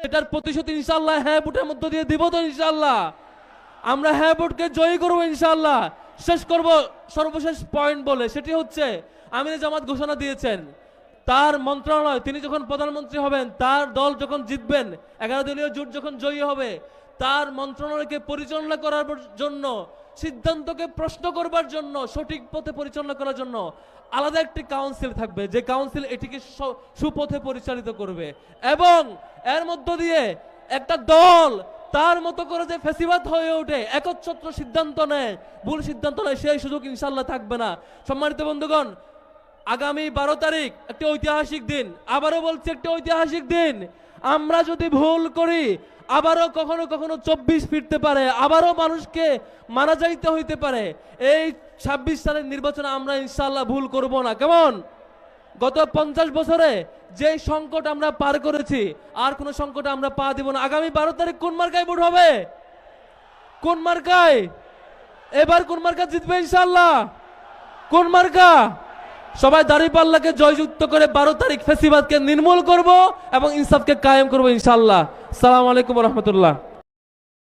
এটার প্রতিশোধ ইনশাআল্লাহ হ্যাঁ ভোটের মধ্য দিয়ে দিব তো ইনশাআল্লাহ। আমরা হ্যাঁ ভোটকে জয়ী করবো ইনশাআল্লাহ। শেষ করব সর্বশেষ পয়েন্ট বলে, সেটি হচ্ছে আমিরে জামাত ঘোষণা দিয়েছেন তার মন্ত্রণালয়, তিনি যখন প্রধানমন্ত্রী হবেন, তার দল যখন জিতবেন, 11 দলীয় জোট যখন জয়ী হবে, তার মন্ত্রণালয়কে পরিচালনা করার জন্য, সিদ্ধান্তকে প্রশ্ন করবার জন্য, সঠিক পথে পরিচালনা করার জন্য আলাদা একটি কাউন্সিল থাকবে, যে কাউন্সিল এটিকে সুপথে পরিচালিত করবে। এবং এর মধ্য দিয়ে একটা দল তার মতো করে যে ফেসিবাদ হয়ে ওঠে, একচ্ছত্র সিদ্ধান্ত নেয়, ভুল সিদ্ধান্ত নেয়, সেই সুযোগ ইনশাআল্লাহ থাকবে না। সম্মানিত বন্ধুগণ, আগামী 12 তারিখ একটি ঐতিহাসিক দিন, আবারও বলছি একটি ঐতিহাসিক দিন। আমরা যদি ভুল করি, আবারও কখনো কখনো 24 ফিরতে পারে, আবারও মানুষকে মারা যাইতে হইতে পারে। এই 26 সালের নির্বাচনে আমরা ইনশাআল্লাহ ভুল করব না। কেমন? গত 50 বছরে যে সংকট আমরা পার করেছি, আর কোন সংকটে আমরা পা দিব না। আগামী 12 তারিখ কোন মার্কায় ভোট হবে? কোন মার্কায়? এবার কোন মার্কা জিতবে ইনশাআল্লাহ? কোন মার্কা? সবাই দাঁড়িপাল্লাকে জয়যুক্ত করে 12 তারিখ ফেসিবাদকে নির্মূল করব এবং ইনসাফকে কায়েম করব ইনশাআল্লাহ। আসসালামু আলাইকুম ওয়া রাহমাতুল্লাহ।